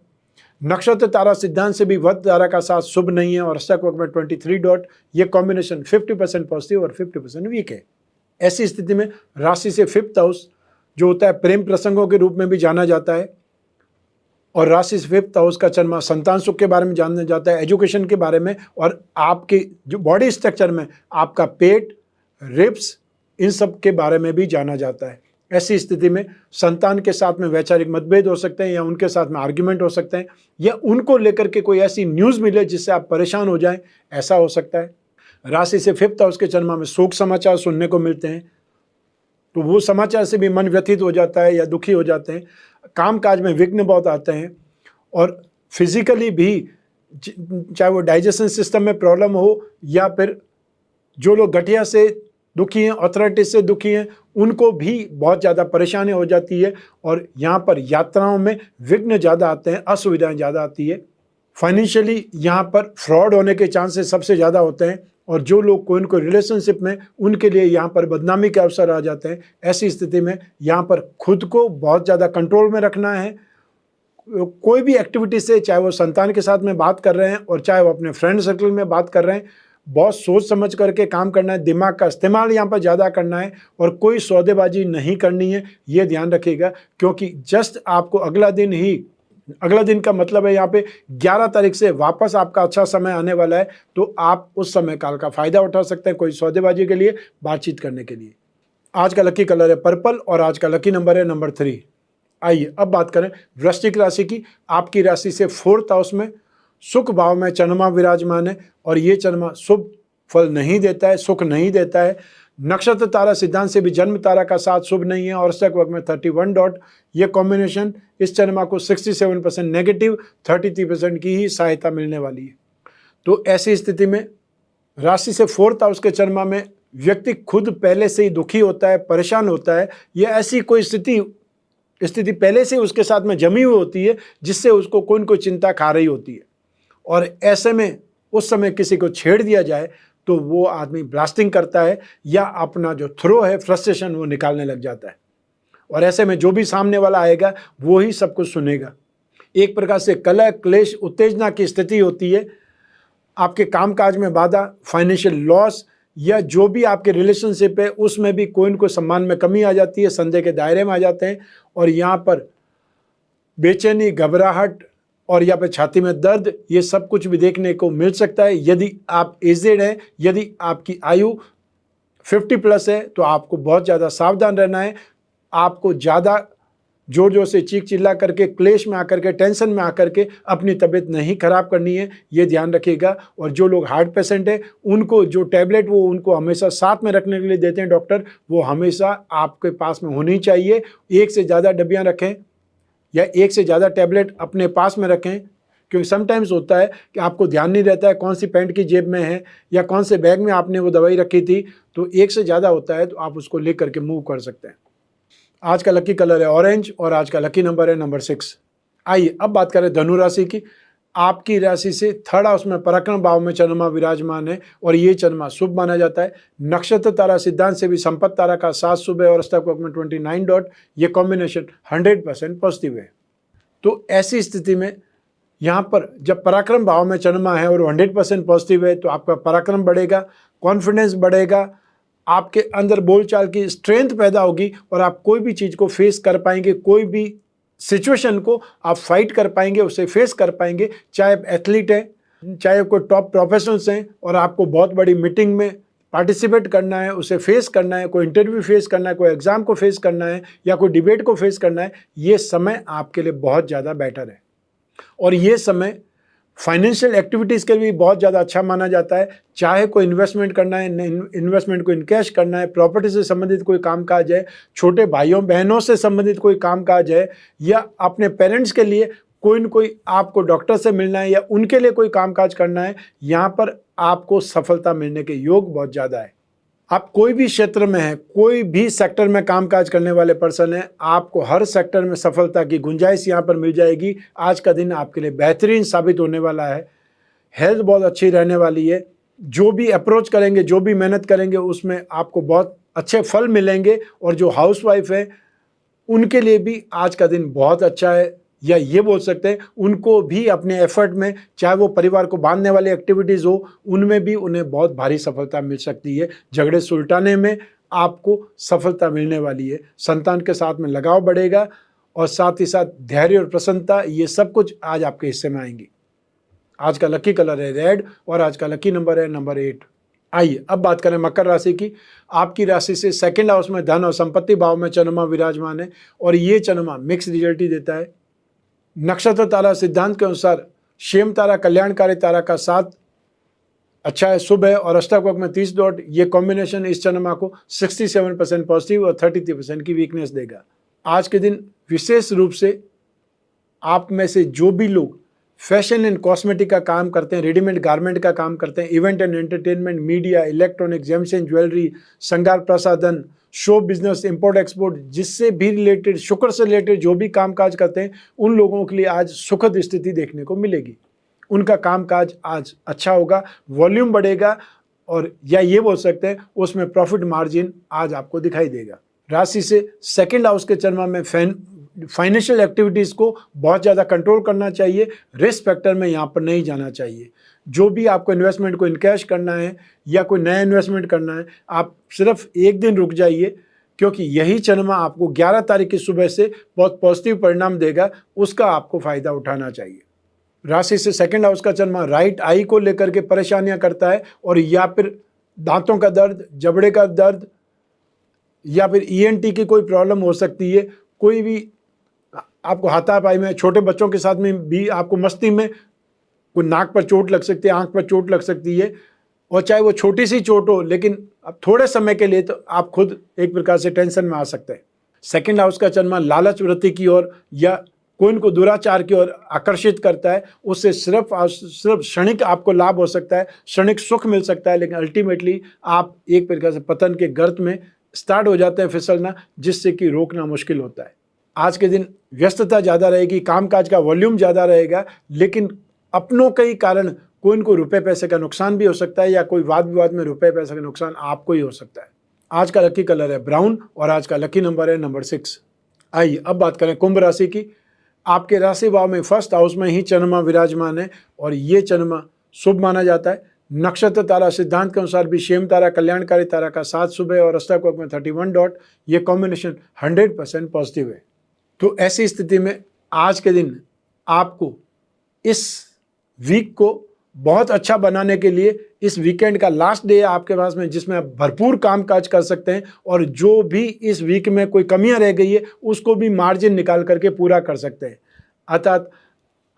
नक्षत्र तारा सिद्धांत से भी वध तारा का साथ शुभ नहीं है और अष्टक वक्र में 23 डॉट, ये कॉम्बिनेशन 50% पॉजिटिव और 50% वीक है। ऐसी स्थिति में राशि से 5th हाउस जो होता है प्रेम प्रसंगों के रूप में भी जाना जाता है और राशि से 5th हाउस का चंद्रमा संतान सुख के बारे में जाना जाता है, एजुकेशन के बारे में और आपके जो बॉडी स्ट्रक्चर में आपका पेट, रिब्स, इन सब के बारे में भी जाना जाता है। ऐसी स्थिति में संतान के साथ में वैचारिक मतभेद हो सकते हैं या उनके साथ में आर्ग्यूमेंट हो सकते हैं या उनको लेकर के कोई ऐसी न्यूज़ मिले जिससे आप परेशान हो जाएं, ऐसा हो सकता है। राशि से 5th हाउस के चंद्रमा में शोक समाचार सुनने को मिलते हैं, तो वो समाचार से भी मन व्यथित हो जाता है या दुखी हो जाते हैं। काम काज में विघ्न बहुत आते हैं और फिजिकली भी, चाहे वो डाइजेशन सिस्टम में प्रॉब्लम हो या फिर जो लोग गठिया से दुखी हैं, ऑर्थराइटिस से दुखी हैं, उनको भी बहुत ज़्यादा परेशानी हो जाती है और यहाँ पर यात्राओं में विघ्न ज़्यादा आते हैं, असुविधाएं ज़्यादा आती है। फाइनेंशियली यहाँ पर फ्रॉड होने के चांसेस सबसे ज़्यादा होते हैं और जो लोग कोई इनको रिलेशनशिप में, उनके लिए यहाँ पर बदनामी के अवसर आ जाते हैं। ऐसी स्थिति में यहाँ पर खुद को बहुत ज़्यादा कंट्रोल में रखना है। कोई भी एक्टिविटी से, चाहे वो संतान के साथ में बात कर रहे हैं और चाहे वो अपने फ्रेंड सर्कल में बात कर रहे हैं, बहुत सोच समझ करके काम करना है, दिमाग का इस्तेमाल यहाँ पर ज़्यादा करना है और कोई सौदेबाजी नहीं करनी है, ये ध्यान रखिएगा। क्योंकि जस्ट आपको अगला दिन का मतलब है यहाँ पे 11 तारीख से वापस आपका अच्छा समय आने वाला है, तो आप उस समय काल का फ़ायदा उठा सकते हैं कोई सौदेबाजी के लिए, बातचीत करने के लिए। आज का लकी कलर है पर्पल और आज का लकी नंबर है नंबर 3। आइए अब बात करें वृश्चिक राशि की। आपकी राशि से 4th हाउस में सुख भाव में चंद्रमा विराजमान है और ये चंद्रमा शुभ फल नहीं देता है, सुख नहीं देता है। नक्षत्र तारा सिद्धांत से भी जन्म तारा का साथ शुभ नहीं है और अष्टक वक्र में 31 डॉट, ये कॉम्बिनेशन इस चंद्रमा को 67% नेगेटिव, 33% की ही सहायता मिलने वाली है। तो ऐसी स्थिति में राशि से 4th हाउस के चंद्रमा में व्यक्ति खुद पहले से ही दुखी होता है, परेशान होता है, या ऐसी कोई स्थिति पहले से उसके साथ में जमी हुई होती है जिससे उसको कोई न कोई चिंता खा रही होती है और ऐसे में उस समय किसी को छेड़ दिया जाए तो वो आदमी ब्लास्टिंग करता है या अपना जो थ्रो है, फ्रस्ट्रेशन, वो निकालने लग जाता है और ऐसे में जो भी सामने वाला आएगा वो ही सब कुछ सुनेगा। एक प्रकार से कलह, क्लेश, उत्तेजना की स्थिति होती है। आपके कामकाज में बाधा, फाइनेंशियल लॉस या जो भी आपके रिलेशनशिप है उसमें भी कोई न कोई सम्मान में कमी आ जाती है, संदेह के दायरे में आ जाते हैं और यहाँ पर बेचैनी, घबराहट और यहाँ पे छाती में दर्द, ये सब कुछ भी देखने को मिल सकता है। यदि आप एजेड हैं, यदि आपकी आयु 50+ है तो आपको बहुत ज़्यादा सावधान रहना है। आपको ज़्यादा जोर जोर से चीख चिल्ला करके, क्लेश में आकर के, टेंशन में आकर के अपनी तबीयत नहीं खराब करनी है, ये ध्यान रखिएगा। और जो लोग हार्ट पेशेंट है उनको जो टैबलेट वो उनको हमेशा साथ में रखने के लिए देते हैं डॉक्टर, वो हमेशा आपके पास में होनी चाहिए। एक से ज़्यादा डब्बियाँ रखें या एक से ज़्यादा टैबलेट अपने पास में रखें, क्योंकि समटाइम्स होता है कि आपको ध्यान नहीं रहता है कौन सी पैंट की जेब में है या कौन से बैग में आपने वो दवाई रखी थी, तो एक से ज़्यादा होता है तो आप उसको ले करके मूव कर सकते हैं। आज का लकी कलर है ऑरेंज और आज का लकी नंबर है नंबर 6। आइए अब बात करें धनु राशि की। आपकी राशि से 3rd हाउस में पराक्रम भाव में चंद्रमा विराजमान है और ये चंद्रमा शुभ माना जाता है। नक्षत्र तारा सिद्धांत से भी संपत्ति तारा का साथ शुभ है और अष्टक वक्र में 29 डॉट, ये कॉम्बिनेशन 100% पॉजिटिव है। तो ऐसी स्थिति में यहाँ पर जब पराक्रम भाव में चंद्रमा है और 100% पॉजिटिव है तो आपका पराक्रम बढ़ेगा, कॉन्फिडेंस बढ़ेगा, आपके अंदर बोलचाल की स्ट्रेंथ पैदा होगी और आप कोई भी चीज़ को फेस कर पाएंगे, कोई भी सिचुएशन को आप फाइट कर पाएंगे, उसे फेस कर पाएंगे। चाहे आप एथलीट हैं, चाहे कोई टॉप प्रोफेशनल्स हैं और आपको बहुत बड़ी मीटिंग में पार्टिसिपेट करना है, उसे फेस करना है, कोई इंटरव्यू फेस करना है, कोई एग्ज़ाम को फेस करना है या कोई डिबेट को फेस करना है, ये समय आपके लिए बहुत ज़्यादा बेटर है। और ये समय फाइनेंशियल एक्टिविटीज़ के लिए भी बहुत ज़्यादा अच्छा माना जाता है। चाहे कोई इन्वेस्टमेंट करना है, इन्वेस्टमेंट को इनकैश करना है, प्रॉपर्टी से संबंधित कोई कामकाज है, छोटे भाइयों बहनों से संबंधित कोई कामकाज है, या अपने पेरेंट्स के लिए कोई न कोई आपको डॉक्टर से मिलना है या उनके लिए कोई कामकाज करना है, यहाँ पर आपको सफलता मिलने के योग बहुत ज़्यादा है। आप कोई भी क्षेत्र में हैं, कोई भी सेक्टर में कामकाज करने वाले पर्सन हैं, आपको हर सेक्टर में सफलता की गुंजाइश यहाँ पर मिल जाएगी। आज का दिन आपके लिए बेहतरीन साबित होने वाला है। हेल्थ बहुत अच्छी रहने वाली है। जो भी अप्रोच करेंगे, जो भी मेहनत करेंगे, उसमें आपको बहुत अच्छे फल मिलेंगे। और जो हाउसवाइफ है उनके लिए भी आज का दिन बहुत अच्छा है, या ये बोल सकते हैं उनको भी अपने एफर्ट में, चाहे वो परिवार को बांधने वाली एक्टिविटीज़ हो, उनमें भी उन्हें बहुत भारी सफलता मिल सकती है। झगड़े सुलटाने में आपको सफलता मिलने वाली है। संतान के साथ में लगाव बढ़ेगा और साथ ही साथ धैर्य और प्रसन्नता, ये सब कुछ आज आपके हिस्से में आएंगी। आज का लकी कलर है रेड और आज का लकी नंबर है नंबर 8। आइए अब बात करें मकर राशि की। आपकी राशि से सेकंड हाउस में धन और संपत्ति भाव में चंद्रमा विराजमान है और ये चंद्रमा मिक्स रिजल्ट ही देता है। नक्षत्र तारा सिद्धांत के अनुसार शेम तारा कल्याणकारी तारा का साथ अच्छा है, शुभ है और अष्टक में 30 डॉट। ये कॉम्बिनेशन इस चंद्रमा को 67% पॉजिटिव और 33% की वीकनेस देगा। आज के दिन विशेष रूप से आप में से जो भी लोग फैशन एंड कॉस्मेटिक का काम करते हैं, रेडीमेड गारमेंट का काम करते हैं, event and entertainment, media, electronic, James and jewellery, श्रृंगार प्रसाधन, शो बिजनेस, इंपोर्ट एक्सपोर्ट, जिससे भी रिलेटेड, शुक्र से रिलेटेड जो भी कामकाज करते हैं, उन लोगों के लिए आज सुखद स्थिति देखने को मिलेगी। उनका कामकाज आज अच्छा होगा, वॉल्यूम बढ़ेगा और या ये बोल सकते हैं उसमें प्रॉफिट मार्जिन आज आपको दिखाई देगा। राशि से सेकंड हाउस के चंद्रमा में फाइनेंशियल एक्टिविटीज़ को बहुत ज़्यादा कंट्रोल करना चाहिए, रिस्क फैक्टर में यहाँ पर नहीं जाना चाहिए। जो भी आपको इन्वेस्टमेंट को इनकैश करना है या कोई नया इन्वेस्टमेंट करना है, आप सिर्फ एक दिन रुक जाइए, क्योंकि यही चंद्रमा आपको 11 तारीख की सुबह से बहुत पॉजिटिव परिणाम देगा, उसका आपको फ़ायदा उठाना चाहिए। राशि से सेकंड हाउस का चंद्रमा राइट आई को लेकर के परेशानियां करता है और या फिर दांतों का दर्द, जबड़े का दर्द या फिर ईएनटी की कोई प्रॉब्लम हो सकती है। कोई भी आपको हाथापाई में, छोटे बच्चों के साथ में भी आपको मस्ती में कोई नाक पर चोट लग सकती है, आंख पर चोट लग सकती है, और चाहे वो छोटी सी चोट हो, लेकिन अब थोड़े समय के लिए तो आप खुद एक प्रकार से टेंशन में आ सकते हैं। सेकंड हाउस का चंद्रमा लालच वृत्ति की ओर या कोई इनको दुराचार की ओर आकर्षित करता है। उससे सिर्फ क्षणिक आपको लाभ हो सकता है, क्षणिक सुख मिल सकता है, लेकिन अल्टीमेटली आप एक प्रकार से पतन के गर्त में स्टार्ट हो जाते हैं फिसलना, जिससे कि रोकना मुश्किल होता है। आज के दिन व्यस्तता ज़्यादा रहेगी, कामकाज का वॉल्यूम ज़्यादा रहेगा, लेकिन अपनों के ही कारण कोई इनको रुपए पैसे का नुकसान भी हो सकता है या कोई वाद विवाद में रुपए पैसे का नुकसान आपको ही हो सकता है। आज का लकी कलर है ब्राउन और आज का लकी नंबर है नंबर 6। आइए अब बात करें कुंभ राशि की। आपके राशि भाव में फर्स्ट हाउस में ही चंद्रमा विराजमान है और ये चंद्रमा शुभ माना जाता है। नक्षत्र तारा सिद्धांत के अनुसार भी शेम तारा कल्याणकारी तारा का साथ शुभ है और अष्टक में 31 डॉट। ये कॉम्बिनेशन 100% पॉजिटिव है। तो ऐसी स्थिति में आज के दिन आपको इस वीक को बहुत अच्छा बनाने के लिए इस वीकेंड का लास्ट डे है आपके पास में, जिसमें आप भरपूर काम काज कर सकते हैं और जो भी इस वीक में कोई कमियां रह गई है उसको भी मार्जिन निकाल करके पूरा कर सकते हैं। अर्थात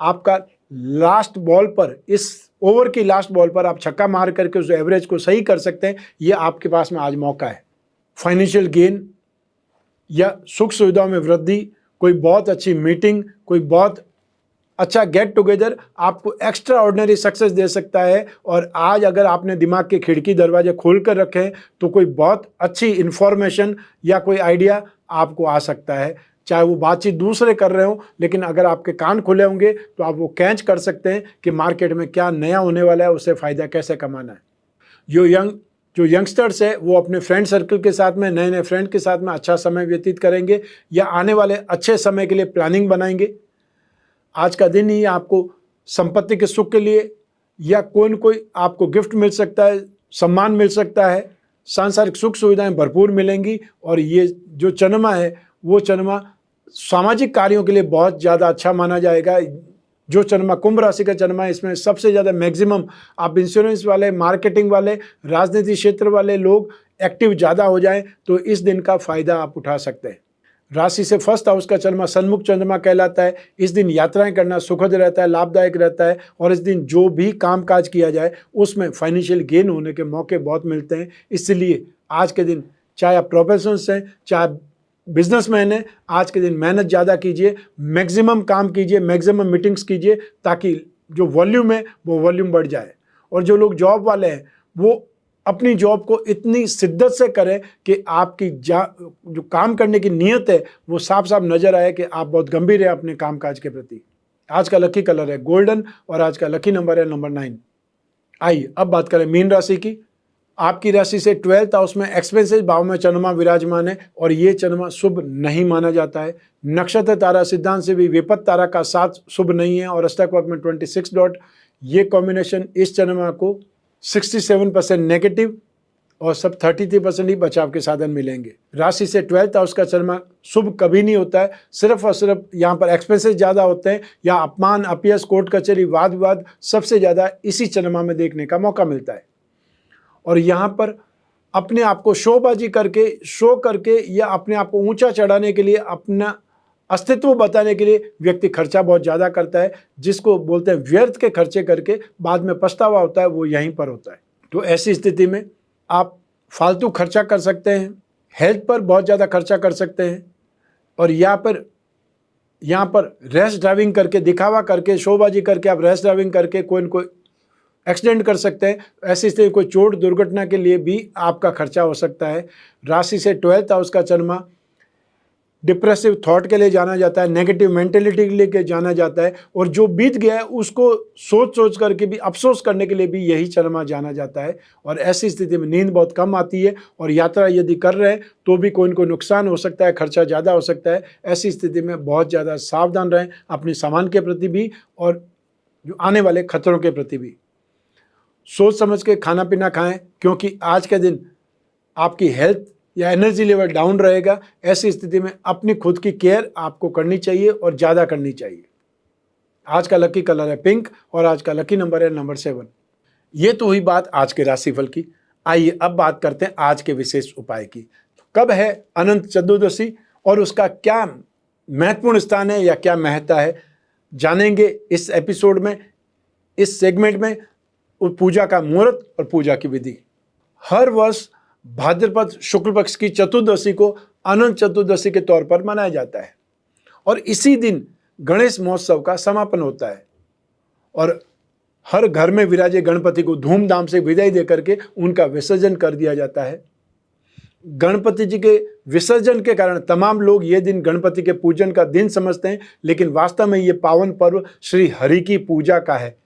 आपका लास्ट बॉल पर, इस ओवर की लास्ट बॉल पर आप छक्का मार करके उस एवरेज को सही कर सकते हैं। ये आपके पास में आज मौका है। फाइनेंशियल गेन या सुख सुविधाओं में वृद्धि, कोई बहुत अच्छी मीटिंग, कोई बहुत अच्छा गेट टुगेदर आपको एक्स्ट्रा ऑर्डिनरी सक्सेस दे सकता है। और आज अगर आपने दिमाग के खिड़की दरवाजे खोल कर रखे हैं तो कोई बहुत अच्छी इन्फॉर्मेशन या कोई आइडिया आपको आ सकता है। चाहे वो बातचीत दूसरे कर रहे हो, लेकिन अगर आपके कान खुले होंगे तो आप वो कैच कर सकते हैं कि मार्केट में क्या नया होने वाला है, उससे फ़ायदा कैसे कमाना है। जो यंगस्टर्स है वो अपने फ्रेंड सर्कल के साथ में, नए नए फ्रेंड के साथ में अच्छा समय व्यतीत करेंगे या आने वाले अच्छे समय के लिए प्लानिंग बनाएंगे। आज का दिन ही आपको संपत्ति के सुख के लिए या कोई न कोई आपको गिफ्ट मिल सकता है, सम्मान मिल सकता है, सांसारिक सुख सुविधाएं भरपूर मिलेंगी। और ये जो चंद्रमा है वो चंद्रमा सामाजिक कार्यों के लिए बहुत ज़्यादा अच्छा माना जाएगा। जो चंद्रमा कुंभ राशि का चंद्रमा है, इसमें सबसे ज़्यादा मैक्सिमम आप इंश्योरेंस वाले, मार्केटिंग वाले, राजनीति क्षेत्र वाले लोग एक्टिव ज़्यादा हो जाएं तो इस दिन का फ़ायदा आप उठा सकते हैं। राशि से फर्स्ट हाउस का चंद्रमा सन्मुख चंद्रमा कहलाता है। इस दिन यात्राएं करना सुखद रहता है, लाभदायक रहता है और इस दिन जो भी काम काज किया जाए उसमें फाइनेंशियल गेन होने के मौके बहुत मिलते हैं। इसलिए आज के दिन चाहे आप प्रोफेशनल्स हैं, चाहे बिजनेसमैन हैं, आज के दिन मेहनत ज़्यादा कीजिए, मैक्सिमम काम कीजिए, मैक्सिमम मीटिंग्स कीजिए, ताकि जो वॉल्यूम है वो वॉल्यूम बढ़ जाए। और जो लोग जॉब वाले हैं वो अपनी जॉब को इतनी शिद्दत से करें कि आपकी जो काम करने की नीयत है वो साफ साफ नजर आए कि आप बहुत गंभीर हैं अपने कामकाज के प्रति। आज का लकी कलर है गोल्डन और आज का लकी नंबर है नंबर 9। आइए अब बात करें मीन राशि की। आपकी राशि से 12th हाउस में एक्सपेंसेस भाव में चंद्रमा विराजमान है और ये चंद्रमा शुभ नहीं माना जाता है। नक्षत्र तारा सिद्धांत से भी विपत्त तारा का साथ शुभ नहीं है और अष्टक वर्ग में 26 डॉट, ये कॉम्बिनेशन इस चंद्रमा को 67% नेगेटिव और सब 33% ही बचाव के साधन मिलेंगे। राशि से 12th हाउस का चंद्रमा शुभ कभी नहीं होता है, सिर्फ और सिर्फ यहाँ पर एक्सपेंसेस ज़्यादा होते हैं या अपमान, अपयश, कोर्ट कचहरी, वाद विवाद सबसे ज़्यादा इसी चंद्रमा में देखने का मौका मिलता है। और यहाँ पर अपने आप को शोबाजी करके, शो करके या अपने आप को ऊंचा चढ़ाने के लिए, अपना अस्तित्व बताने के लिए व्यक्ति खर्चा बहुत ज़्यादा करता है, जिसको बोलते हैं व्यर्थ के खर्चे करके बाद में पछतावा होता है, वो यहीं पर होता है। तो ऐसी स्थिति में आप फालतू खर्चा कर सकते हैं, हेल्थ पर बहुत ज़्यादा खर्चा कर सकते हैं और यहाँ पर रैश ड्राइविंग करके, दिखावा करके, शोबाजी करके आप रैश ड्राइविंग करके कोई न कोई एक्सीडेंट कर सकते हैं। ऐसी स्थिति कोई चोट दुर्घटना के लिए भी आपका खर्चा हो सकता है। राशि से 12th हाउस का चंद्रमा डिप्रेसिव थॉट के लिए जाना जाता है, नेगेटिव मेंटेलिटी के लिए जाना जाता है और जो बीत गया है उसको सोच सोच करके भी अफसोस करने के लिए भी यही चंद्रमा जाना जाता है। और ऐसी स्थिति में नींद बहुत कम आती है और यात्रा यदि कर रहे हैं तो भी कोई न कोई नुकसान हो सकता है, खर्चा ज़्यादा हो सकता है। ऐसी स्थिति में बहुत ज़्यादा सावधान रहें, अपने सामान के प्रति भी और जो आने वाले खतरों के प्रति भी। सोच समझ के खाना पीना खाएं, क्योंकि आज के दिन आपकी हेल्थ या एनर्जी लेवल डाउन रहेगा। ऐसी स्थिति में अपनी खुद की केयर आपको करनी चाहिए और ज़्यादा करनी चाहिए। आज का लकी कलर है पिंक और आज का लकी नंबर है नंबर 7। ये तो हुई बात आज के राशिफल की। आइए अब बात करते हैं आज के विशेष उपाय की। कब है अनंत चतुर्दशी और उसका क्या महत्वपूर्ण स्थान है या क्या महत्ता है, जानेंगे इस एपिसोड में, इस सेगमेंट में। पूजा का मुहूर्त और पूजा की विधि। हर वर्ष भाद्रपद शुक्ल पक्ष की चतुर्दशी को अनंत चतुर्दशी के तौर पर मनाया जाता है और इसी दिन गणेश महोत्सव का समापन होता है और हर घर में विराजे गणपति को धूमधाम से विदाई देकर के उनका विसर्जन कर दिया जाता है। गणपति जी के विसर्जन के कारण तमाम लोग ये दिन गणपति के पूजन का दिन समझते हैं, लेकिन वास्तव में ये पावन पर्व श्री हरि की पूजा का है।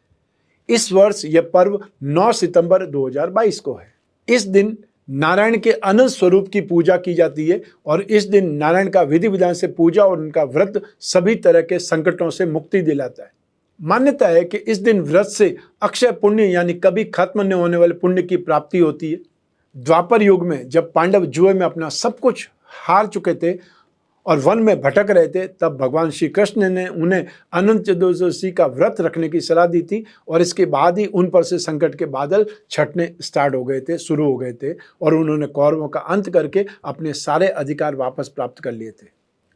इस वर्ष यह पर्व 9 सितंबर 2022 को है। इस दिन नारायण के अनंत स्वरूप की पूजा की जाती है और इस दिन नारायण का विधि विधान से पूजा और उनका व्रत सभी तरह के संकटों से मुक्ति दिलाता है। मान्यता है कि इस दिन व्रत से अक्षय पुण्य यानी कभी खत्म नहीं होने वाले पुण्य की प्राप्ति होती है। द्वापर युग में जब पांडव जुए में अपना सब कुछ हार चुके थे और वन में भटक रहे थे, तब भगवान श्री कृष्ण ने उन्हें अनंत चतुर्दशी का व्रत रखने की सलाह दी थी और इसके बाद ही उन पर से संकट के बादल छटने स्टार्ट हो गए थे, शुरू हो गए थे और उन्होंने कौरवों का अंत करके अपने सारे अधिकार वापस प्राप्त कर लिए थे।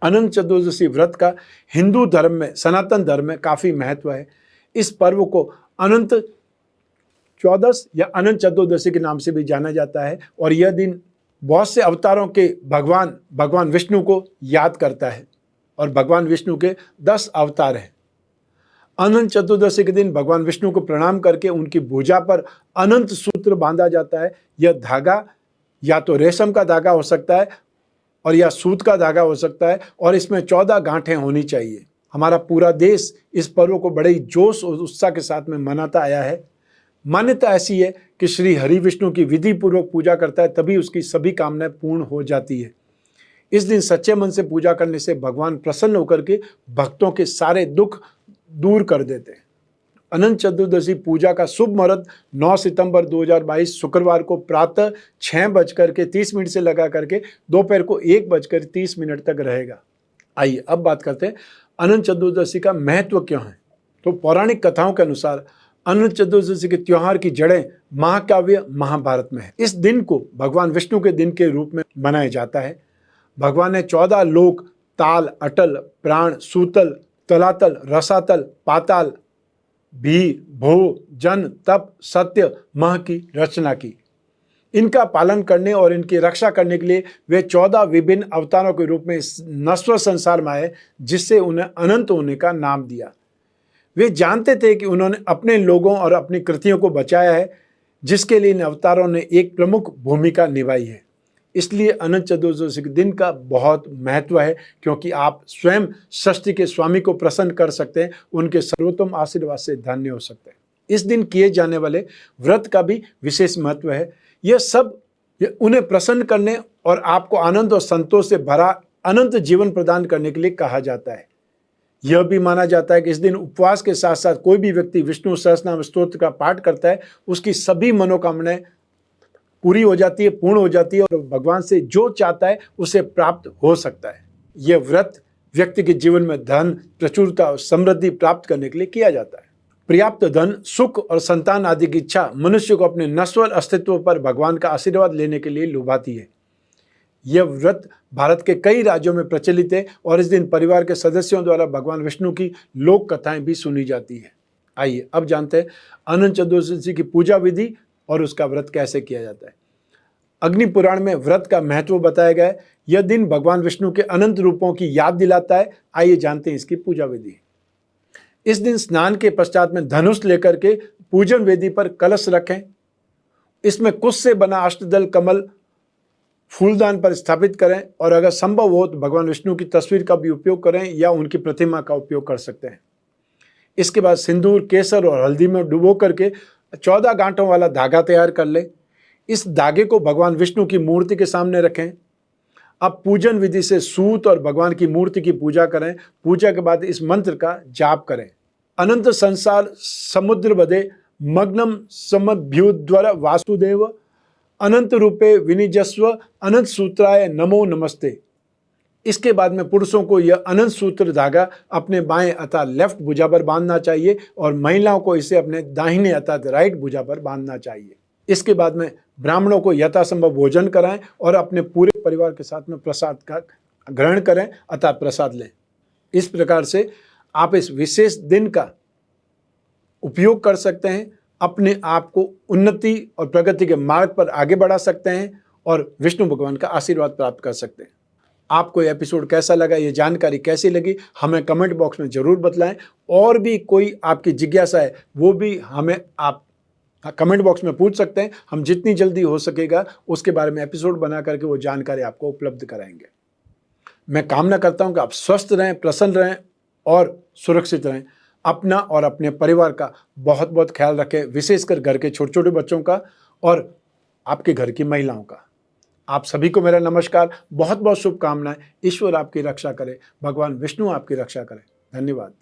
अनंत चतुर्दशी व्रत का हिंदू धर्म में, सनातन धर्म में काफ़ी महत्व है। इस पर्व को अनंत चौदस या अनंत चतुर्दशी के नाम से भी जाना जाता है और यह दिन बहुत से अवतारों के भगवान विष्णु को याद करता है और भगवान विष्णु के 10 अवतार हैं। अनंत चतुर्दशी के दिन भगवान विष्णु को प्रणाम करके उनकी भुजा पर अनंत सूत्र बांधा जाता है। यह धागा या तो रेशम का धागा हो सकता है और या सूत का धागा हो सकता है और इसमें 14 गांठें होनी चाहिए। हमारा पूरा देश इस पर्व को बड़े ही जोश और उत्साह के साथ में मनाता आया है। मान्यता ऐसी है कि श्री हरि विष्णु की विधि पूर्वक पूजा करता है तभी उसकी सभी कामनाएं पूर्ण हो जाती है। इस दिन सच्चे मन से पूजा करने से भगवान प्रसन्न होकर के भक्तों के सारे दुख दूर कर देते हैं। अनंत चतुर्दशी पूजा का शुभ मुहूर्त 9 सितंबर 2022 शुक्रवार को प्रातः 6:30 से लगा करके दोपहर को 1:30 तक रहेगा। आइए अब बात करते हैं अनंत चतुर्दशी का महत्व क्यों है। तो पौराणिक कथाओं के अनुसार अनंत चतुर्दशी के त्योहार की जड़ें महाकाव्य महाभारत में है। इस दिन को भगवान विष्णु के दिन के रूप में मनाया जाता है। भगवान ने 14 लोक, ताल, अटल, प्राण, सूतल, तलातल, रसातल, पाताल, भी, भो, जन, तप, सत्य, मह की रचना की। इनका पालन करने और इनकी रक्षा करने के लिए वे 14 विभिन्न अवतारों के रूप में इस नश्वर संसार में आए, जिससे उन्हें अनंत होने का नाम दिया। वे जानते थे कि उन्होंने अपने लोगों और अपनी कृतियों को बचाया है, जिसके लिए इन अवतारों ने एक प्रमुख भूमिका निभाई है। इसलिए अनंत चतुर्दशी के दिन का बहुत महत्व है, क्योंकि आप स्वयं सृष्टि के स्वामी को प्रसन्न कर सकते हैं, उनके सर्वोत्तम आशीर्वाद से धन्य हो सकते हैं। इस दिन किए जाने वाले व्रत का भी विशेष महत्व है। यह सब उन्हें प्रसन्न करने और आपको आनंद और संतोष से भरा अनंत जीवन प्रदान करने के लिए कहा जाता है। यह भी माना जाता है कि इस दिन उपवास के साथ साथ कोई भी व्यक्ति विष्णु सहस्त्रनाम स्तोत्र का पाठ करता है, उसकी सभी मनोकामनाएं पूरी हो जाती है, पूर्ण हो जाती है और भगवान से जो चाहता है उसे प्राप्त हो सकता है। यह व्रत व्यक्ति के जीवन में धन, प्रचुरता और समृद्धि प्राप्त करने के लिए किया जाता है। पर्याप्त धन, सुख और संतान आदि की इच्छा मनुष्य को अपने नश्वर अस्तित्व पर भगवान का आशीर्वाद लेने के लिए लुभाती है। यह व्रत भारत के कई राज्यों में प्रचलित है और इस दिन परिवार के सदस्यों द्वारा भगवान विष्णु की लोक कथाएं भी सुनी जाती है। आइए अब जानते हैं अनंत चतुर्दशी की पूजा विधि और उसका व्रत कैसे किया जाता है। अग्नि पुराण में व्रत का महत्व बताया गया है। यह दिन भगवान विष्णु के अनंत रूपों की याद दिलाता है। आइए जानते हैं इसकी पूजा विधि। इस दिन स्नान के पश्चात में धनुष लेकर के पूजन वेदी पर कलश रखें। इसमें कुश से बना अष्टदल कमल फूलदान पर स्थापित करें और अगर संभव हो तो भगवान विष्णु की तस्वीर का भी उपयोग करें या उनकी प्रतिमा का उपयोग कर सकते हैं। इसके बाद सिंदूर, केसर और हल्दी में डुबो करके 14 गांठों वाला धागा तैयार कर लें। इस धागे को भगवान विष्णु की मूर्ति के सामने रखें। अब पूजन विधि से सूत और भगवान की मूर्ति की पूजा करें। पूजा के बाद इस मंत्र का जाप करें। अनंत संसार समुद्र बदे मग्नम समभ्युद्वर वासुदेव अनंत रूपे विनिजस्व अनंत सूत्राय नमो नमस्ते। इसके बाद में पुरुषों को यह अनंत सूत्र धागा अपने बाएं अर्थात लेफ्ट भुजा पर बांधना चाहिए और महिलाओं को इसे अपने दाहिने अर्थात राइट भुजा पर बांधना चाहिए। इसके बाद में ब्राह्मणों को यथासंभव भोजन कराएं और अपने पूरे परिवार के साथ में प्रसाद का ग्रहण करें अर्थात प्रसाद लें। इस प्रकार से आप इस विशेष दिन का उपयोग कर सकते हैं, अपने आप को उन्नति और प्रगति के मार्ग पर आगे बढ़ा सकते हैं और विष्णु भगवान का आशीर्वाद प्राप्त कर सकते हैं। आपको यह एपिसोड कैसा लगा, ये जानकारी कैसी लगी, हमें कमेंट बॉक्स में ज़रूर बतलाएं। और भी कोई आपकी जिज्ञासा है वो भी हमें आप कमेंट बॉक्स में पूछ सकते हैं। हम जितनी जल्दी हो सकेगा उसके बारे में एपिसोड बना करके वो जानकारी आपको उपलब्ध कराएंगे। मैं कामना करता हूँ कि आप स्वस्थ रहें, प्रसन्न रहें और सुरक्षित रहें। अपना और अपने परिवार का बहुत बहुत ख्याल रखें, विशेषकर घर के छोटे छोटे बच्चों का और आपके घर की महिलाओं का। आप सभी को मेरा नमस्कार, बहुत बहुत शुभकामनाएं। ईश्वर आपकी रक्षा करे, भगवान विष्णु आपकी रक्षा करें। धन्यवाद।